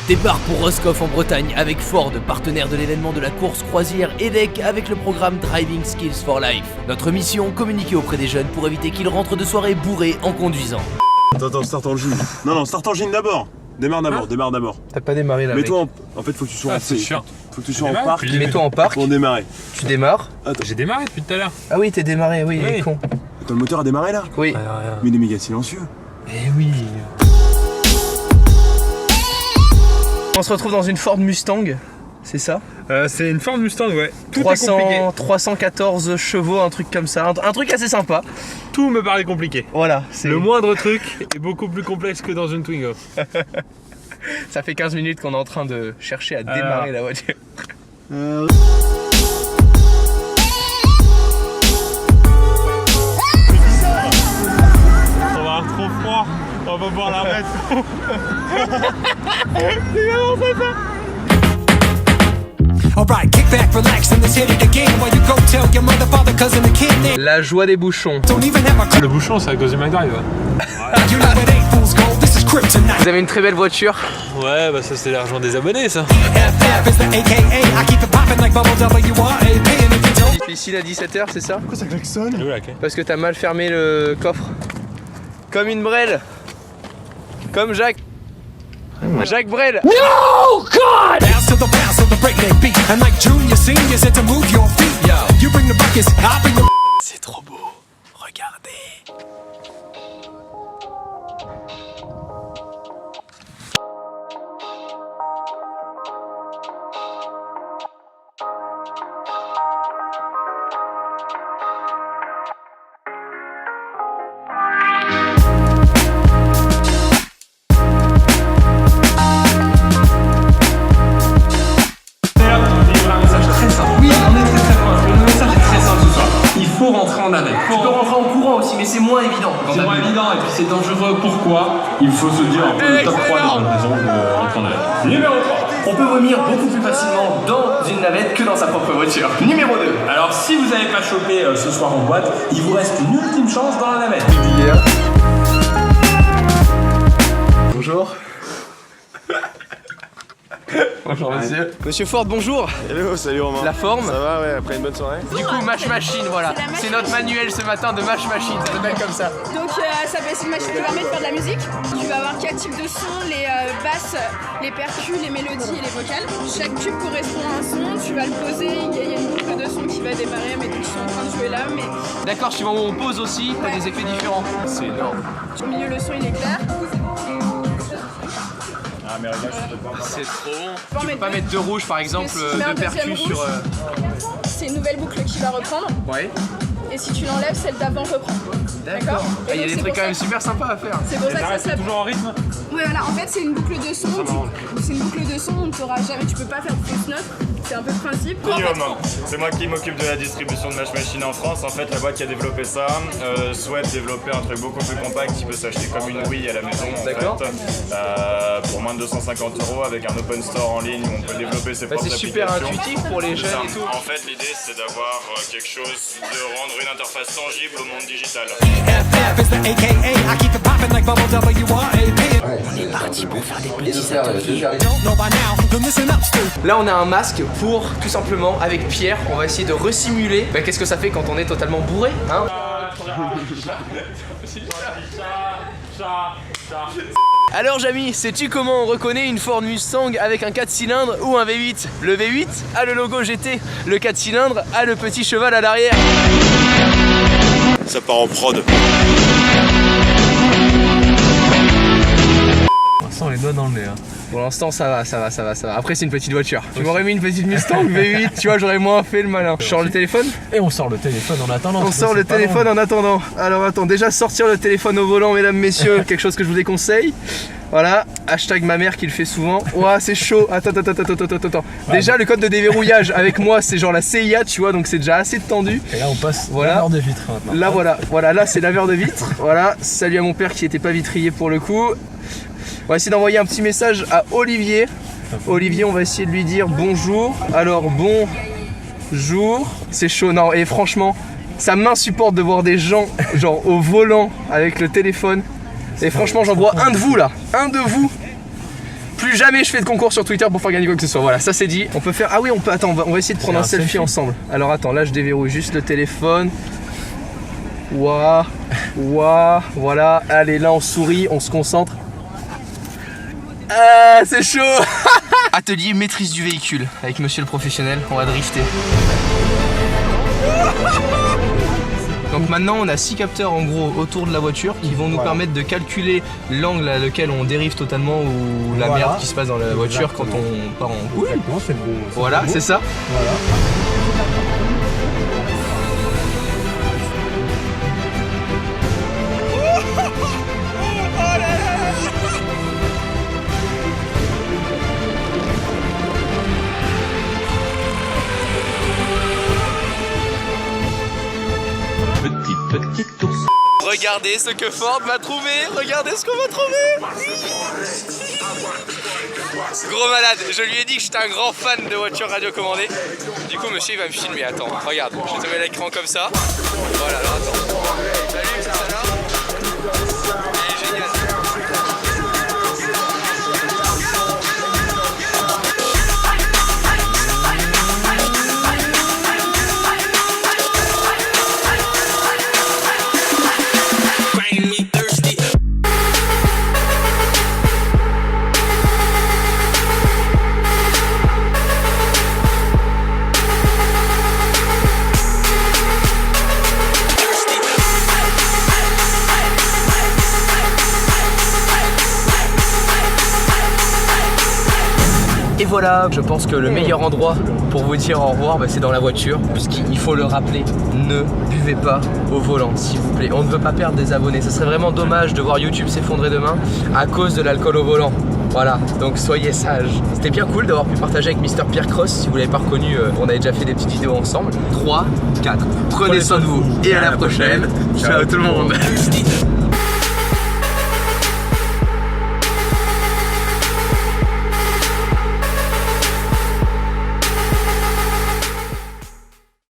Départ pour Roscoff en Bretagne avec Ford, partenaire de l'événement de la course croisière EDEC avec le programme Driving Skills for Life. Notre mission, communiquer auprès des jeunes pour éviter qu'ils rentrent de soirée bourrés en conduisant. Attends, start engine. Non, start engine d'abord. Démarre d'abord. T'as pas démarré là. Mets-toi en fait, faut que tu sois en c'est chiant. Faut que tu sois en parc. Mets-toi en parc. Pour démarrer. Tu démarres. J'ai démarré depuis tout à l'heure. Ah oui, t'es démarré, oui, il est con. Attends, le moteur a démarré là? Oui. Mais il est méga silencieux. Eh oui. On se retrouve dans une Ford Mustang, c'est ça? C'est une Ford Mustang, ouais. Tout 300, est compliqué. 314 chevaux, un truc comme ça. Un truc assez sympa. Tout me paraît compliqué. Voilà. C'est Le moindre truc est beaucoup plus complexe que dans une Twingo. Ça fait 15 minutes qu'on est en train de chercher à démarrer la voiture. On va avoir trop froid. On va pouvoir la remettre. Alright, kick back, relax, and let's hit it again. While you go tell your mother, father, cousin, and kid name. La joie des bouchons. Don't even have my Le bouchon, c'est à cause du McDrive. You know it ain't fool's gold, this is kryptonite. Vous avez une très belle voiture. Ouais, bah ça c'est l'argent des abonnés, ça. FF is the AKA, I keep it poppin' like bubble WRA. Paying if you don't. Difficile à 17h, c'est ça? Pourquoi ça klaxonne? Elle est où, la clé? Parce que t'as mal fermé le coffre. Comme une Brel. Comme Jacques. Jacques Brel. No, God! Bounce to the breakneck beat. And like junior, seniors, it's to move your feet. You bring the buckets, I'll bring the. C'est trop beau. Regardez. Il faut rentrer en navette. Tu peux rentrer en courant aussi, mais c'est moins évident. C'est moins évident et puis c'est dangereux. Pourquoi? Il faut se dire un peu le top 3 des bonnes raisons de rentrer en navette. Numéro 3. On peut vomir beaucoup plus facilement dans une navette que dans sa propre voiture. Numéro 2. Alors si vous n'avez pas chopé ce soir en boîte, il vous reste une ultime chance dans la navette. Bonjour. Bonjour monsieur. Monsieur Ford, bonjour. Hello, salut Romain. La forme? Ça va, ouais, après une bonne soirée. Du coup, Mash Machine, voilà. C'est notre manuel ce matin de Mash Machine, ça s'appelle comme ça. Donc c'est une machine qui permet de faire de la musique. Tu vas avoir 4 types de sons, les basses, les percus, les mélodies et les vocales. Chaque cube correspond à un son, tu vas le poser, il y a une boucle de son qui va démarrer, mais donc ils sont en train de jouer là. Mais... D'accord, suivant où on pose aussi, t'as des effets différents. C'est énorme. Au milieu le son il est clair. C'est trop bon. Tu peux pas mettre de rouge par exemple, de percus sur... C'est une nouvelle boucle qui va reprendre. Ouais. Et si tu l'enlèves, celle d'avant reprend. D'accord. Il y a des trucs quand même super sympas à faire. C'est pour ça que ça s'appelle. Toujours en rythme? Ouais, voilà, en fait c'est une boucle de son. C'est une boucle de son, on ne saura jamais, tu peux pas faire de fausse note. C'est un peu le principe. C'est moi qui m'occupe de la distribution de Mash Machine en France. En fait, la boîte qui a développé ça souhaite développer un truc beaucoup plus compact qui peut s'acheter comme une Wii à la maison. D'accord. Pour moins de 250 € avec un open store en ligne où on peut développer ses propres applications. C'est super intuitif pour les jeunes et tout. En fait, l'idée c'est d'avoir quelque chose, de rendre une interface tangible au monde digital. FF is the AKA, I keep it poppin' like bubble WRA. On est parti pour faire des petits ateliers. Don't know by now, then listen up, Stu. Là on a un masque pour, tout simplement, avec Pierre, on va essayer de resimuler qu'est-ce que ça fait quand on est totalement bourré, hein. Alors Jamy, sais-tu comment on reconnaît une Ford Mustang avec un 4 cylindres ou un V8? Le V8 a le logo GT, le 4 cylindres a le petit cheval à l'arrière. Ça part en prod. On sent les doigts dans le nez. Pour l'instant ça va. Après c'est une petite voiture. Tu m'aurais mis une petite Mustang V8, tu vois, j'aurais moins fait le malin. Je sors le téléphone? Et on sort le téléphone en attendant. On sort le téléphone en attendant. Alors attends, déjà sortir le téléphone au volant, mesdames, messieurs, quelque chose que je vous déconseille. Voilà, hashtag ma mère qui le fait souvent. Ouah, c'est chaud. Attends. Déjà le code de déverrouillage avec moi c'est genre la CIA, tu vois, donc c'est déjà assez tendu. Et là on passe laveur de vitre maintenant. Là voilà, là c'est laveur de vitre. Voilà, salut à mon père qui était pas vitrier pour le coup. On va essayer d'envoyer un petit message à Olivier. Olivier, on va essayer de lui dire bonjour. Alors bonjour. C'est chaud, non, et franchement, ça m'insupporte de voir des gens genre au volant avec le téléphone. Et franchement, j'en vois un de vous là, un de vous. Plus Plus jamais je fais de concours sur Twitter pour faire gagner quoi que ce soit. Voilà, ça c'est dit. On peut faire. Ah oui, on peut. Attends, on va essayer de prendre un selfie ensemble. Alors attends, là je déverrouille juste le téléphone. Waouh, waouh, voilà. Allez, là on sourit, on se concentre. Ah, c'est chaud. Atelier maîtrise du véhicule avec monsieur le professionnel. On va drifter. Donc maintenant on a 6 capteurs en gros autour de la voiture qui vont nous permettre de calculer l'angle à lequel on dérive totalement ou la merde qui se passe dans la voiture quand on part en couille. Exactement, c'est le bon. Voilà, c'est ça. Voilà. Petit ours. Regardez ce que Ford m'a trouvé. Regardez ce qu'on m'a trouvé. Gros malade, je lui ai dit que j'étais un grand fan de voitures radiocommandées. Du coup monsieur il va me filmer, attends, regarde, je te mets l'écran comme ça. Voilà, alors attends. Salut, c'est ça là. Il est génial. Et voilà, je pense que le meilleur endroit pour vous dire au revoir, c'est dans la voiture. Puisqu'il faut le rappeler, ne buvez pas au volant, s'il vous plaît. On ne veut pas perdre des abonnés. Ce serait vraiment dommage de voir YouTube s'effondrer demain à cause de l'alcool au volant. Voilà, donc soyez sages. C'était bien cool d'avoir pu partager avec Mr. Pierre Cross. Si vous l'avez pas reconnu, on avait déjà fait des petites vidéos ensemble. 3, 4, prenez soin de vous et à la prochaine. Ciao tout le monde.